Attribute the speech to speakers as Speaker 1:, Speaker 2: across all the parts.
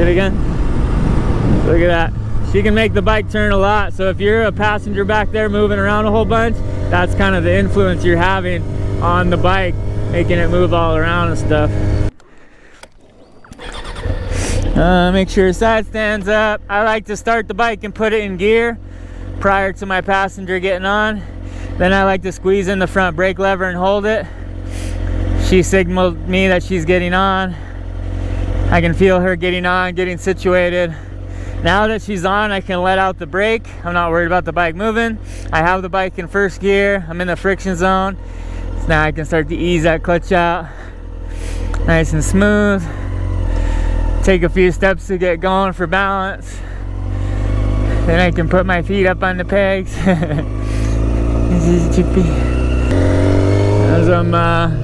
Speaker 1: Do it again. Look at that. She can make the bike turn a lot. So if you're a passenger back there moving around a whole bunch, that's kind of the influence you're having on the bike, making it move all around and stuff. Make sure your side stands up. I like to start the bike and put it in gear prior to my passenger getting on. Then I like to squeeze in the front brake lever and hold it. She signaled me that she's getting on. I can feel her getting on, getting situated. Now that she's on, I can let out the brake. I'm not worried about the bike moving. I have the bike in first gear. I'm in the friction zone. So now I can start to ease that clutch out. Nice and smooth. Take a few steps to get going for balance. Then I can put my feet up on the pegs. As I'm,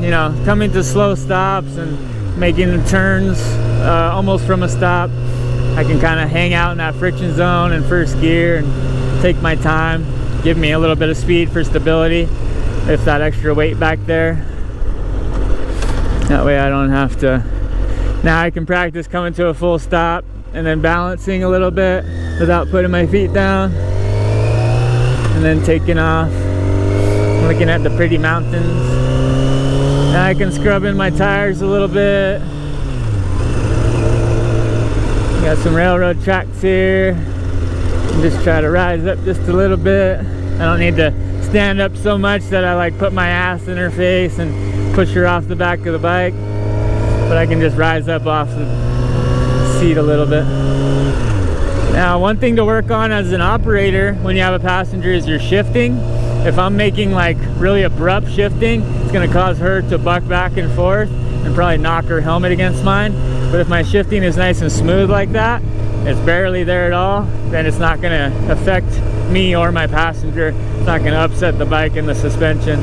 Speaker 1: you know, coming to slow stops and making turns almost from a stop, I can kind of hang out in that friction zone in first gear and take my time, give me a little bit of speed for stability, lift that extra weight back there. That way I don't have to. Now I can practice coming to a full stop and then balancing a little bit without putting my feet down, and then taking off, looking at the pretty mountains. Now I can scrub in my tires a little bit. Got some railroad tracks here. And just try to rise up just a little bit. I don't need to stand up so much that I like put my ass in her face and push her off the back of the bike. But I can just rise up off the seat a little bit. Now, one thing to work on as an operator when you have a passenger is your shifting. If I'm making like really abrupt shifting, it's going to cause her to buck back and forth and probably knock her helmet against mine. But if my shifting is nice and smooth like that, it's barely there at all, then it's not going to affect me or my passenger. It's not going to upset the bike and the suspension.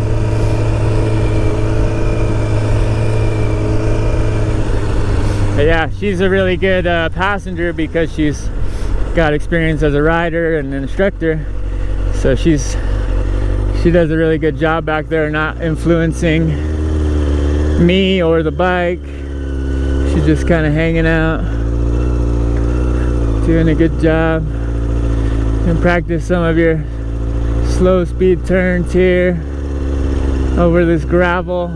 Speaker 1: But yeah, she's a really good passenger because she's got experience as a rider and an instructor. So she does a really good job back there, not influencing me or the bike. She's just kind of hanging out, doing a good job. You can practice some of your slow speed turns here over this gravel,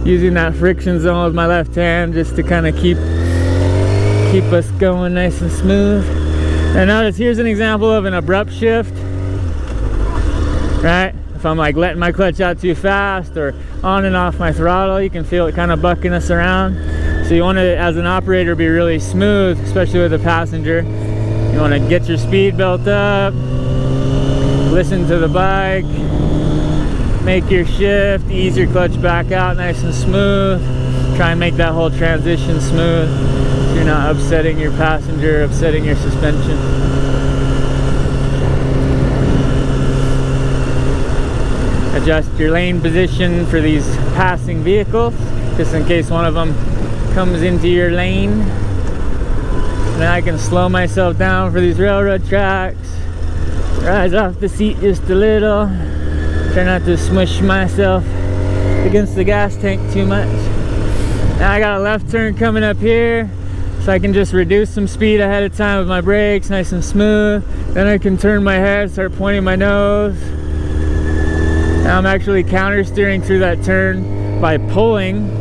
Speaker 1: using that friction zone with my left hand just to kind of keep us going nice and smooth. And notice here's an example of an abrupt shift, right? If I'm like letting my clutch out too fast or on and off my throttle, you can feel it kind of bucking us around. So you want to, as an operator, be really smooth, especially with a passenger. You want to get your speed belt up, listen to the bike, make your shift, ease your clutch back out nice and smooth. Try and make that whole transition smooth so you're not upsetting your passenger, upsetting your suspension. Adjust your lane position for these passing vehicles, just in case one of them comes into your lane. And then I can slow myself down for these railroad tracks, rise off the seat just a little, try not to smush myself against the gas tank too much. Now I got a left turn coming up here, so I can just reduce some speed ahead of time with my brakes, nice and smooth. Then I can turn my head, start pointing my nose. Now I'm actually counter steering through that turn by pulling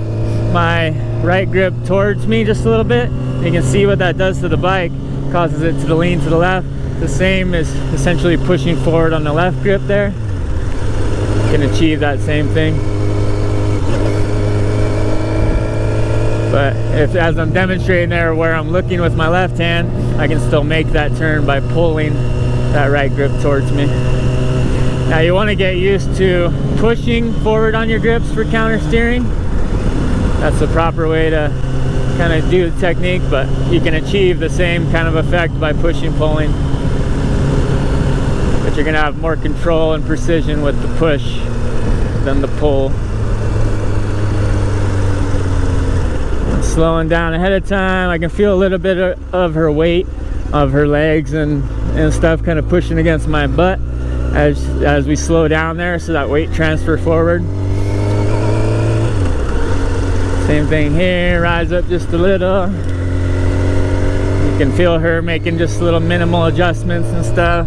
Speaker 1: my right grip towards me just a little bit. You can see what that does to the bike, causes it to lean to the left. The same as essentially pushing forward on the left grip there. You can achieve that same thing. But if, as I'm demonstrating there, where I'm looking with my left hand, I can still make that turn by pulling that right grip towards me. Now you want to get used to pushing forward on your grips for counter steering. That's the proper way to kind of do the technique, but you can achieve the same kind of effect by pushing, pulling. But you're going to have more control and precision with the push than the pull. And slowing down ahead of time, I can feel a little bit of her weight, of her legs and stuff kind of pushing against my butt as we slow down there, so that weight transfer forward. Same thing here, rise up just a little. You You can feel her making just little minimal adjustments and stuff.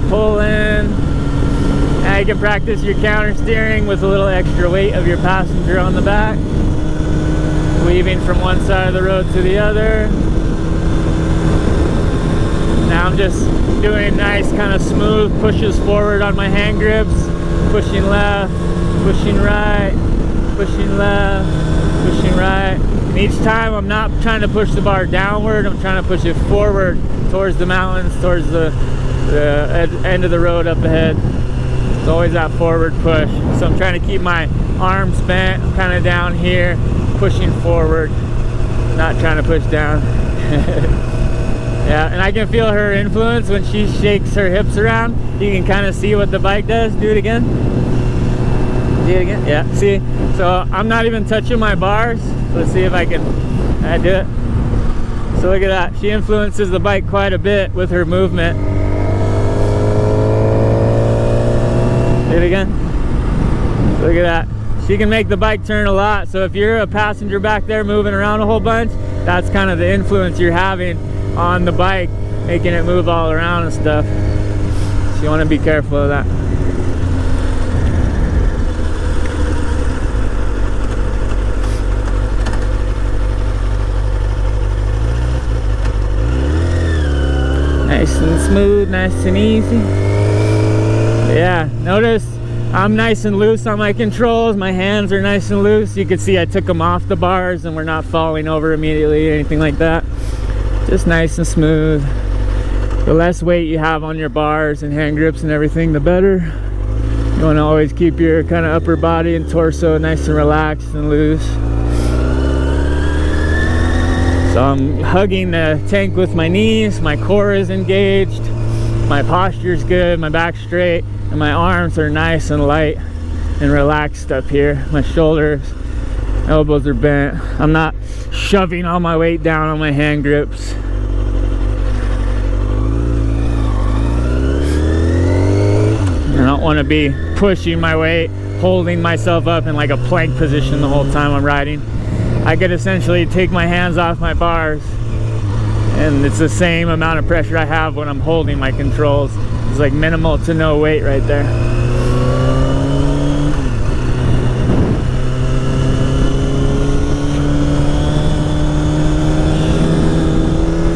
Speaker 1: Pull in. Now you can practice your counter steering with a little extra weight of your passenger on the back, weaving from one side of the road to the other. Now I'm just doing nice kind of smooth pushes forward on my hand grips, pushing left, pushing right, pushing left, pushing right. And each time I'm not trying to push the bar downward, I'm trying to push it forward towards the mountains, towards the end of the road up ahead. It's always that forward push. So I'm trying to keep my arms bent kind of down here, pushing forward, not trying to push down. Yeah, and I can feel her influence when she shakes her hips around. You can kind of see what the bike does. Do it again. Do it again. Yeah, see? So I'm not even touching my bars. Let's see if I can do it. So look at that. She influences the bike quite a bit with her movement. Do it again. Look at that. She can make the bike turn a lot. So if you're a passenger back there moving around a whole bunch, that's kind of the influence you're having on the bike, making it move all around and stuff. So you want to be careful of that. Nice and smooth, nice and easy. Yeah, notice I'm nice and loose on my controls. My hands are nice and loose. You can see I took them off the bars and we're not falling over immediately or anything like that. Just nice and smooth. The less weight you have on your bars and hand grips and everything, the better. You want to always keep your kind of upper body and torso nice and relaxed and loose. So I'm hugging the tank with my knees, my core is engaged, my posture's good, my back's straight, and my arms are nice and light and relaxed up here. My shoulders, elbows are bent. I'm not shoving all my weight down on my hand grips. I don't want to be pushing my weight, holding myself up in like a plank position the whole time I'm riding. I could essentially take my hands off my bars and it's the same amount of pressure I have when I'm holding my controls. It's like minimal to no weight right there.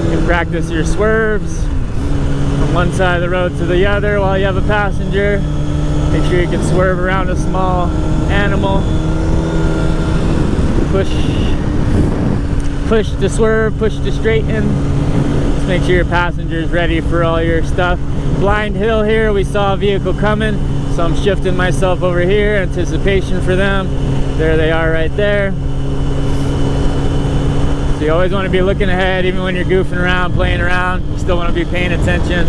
Speaker 1: You can practice your swerves from one side of the road to the other while you have a passenger. Make sure you can swerve around a small animal. Push to swerve, push to straighten. Just make sure your passenger is ready for all your stuff. Blind hill here, we saw a vehicle coming, so I'm shifting myself over here, anticipation for them. There they are right there. So you always want to be looking ahead, even when you're goofing around, playing around. You still want to be paying attention,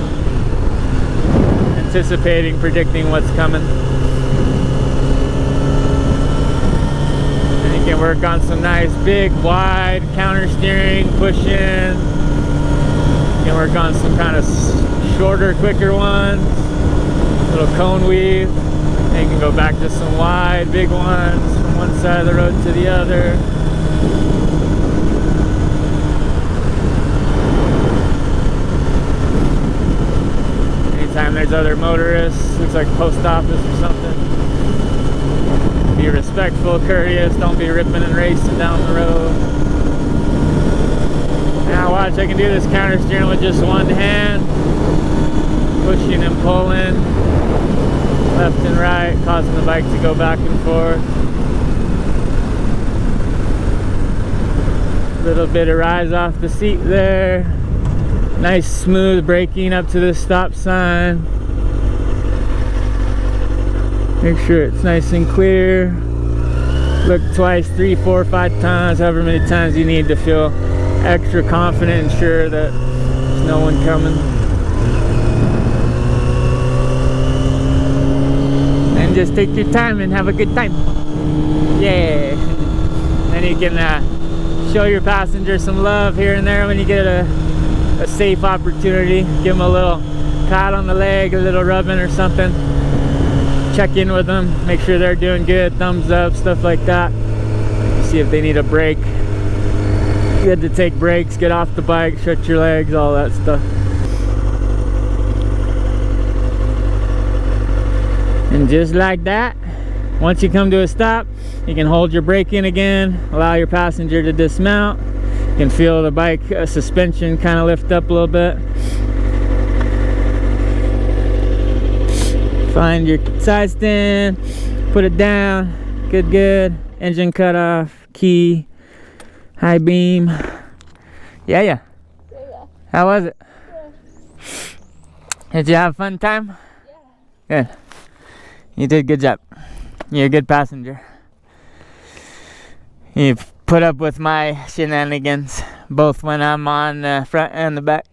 Speaker 1: anticipating, predicting what's coming. And you can work on some nice, big, wide counter steering, push in. You can work on some kind of shorter, quicker ones, little cone weave. And you can go back to some wide, big ones from one side of the road to the other. Anytime there's other motorists, looks like post office or something, be respectful, courteous, don't be ripping and racing down the road. Now watch, I can do this counter steering with just one hand, pushing and pulling left and right, causing the bike to go back and forth. Little bit of rise off the seat there. Nice smooth braking up to the stop sign. Make sure it's nice and clear. Look twice, 3, 4, 5 times, however many times you need to feel extra confident and sure that there's no one coming. And just take your time and have a good time. Yeah. Then you can show your passenger some love here and there when you get a safe opportunity. Give them a little pat on the leg, a little rubbing or something. Check in with them, make sure they're doing good, thumbs up, stuff like that. See if they need a break. Good to take breaks, get off the bike, stretch your legs, all that stuff. And just like that, once you come to a stop, you can hold your brake in again, allow your passenger to dismount. You can feel the bike suspension kind of lift up a little bit. Find your side stand, put it down, good. Engine cut off, key, high beam. Yeah. How was it? Did you have a fun time? Yeah. Good. You did a good job. You're a good passenger. You put up with my shenanigans, both when I'm on the front and the back.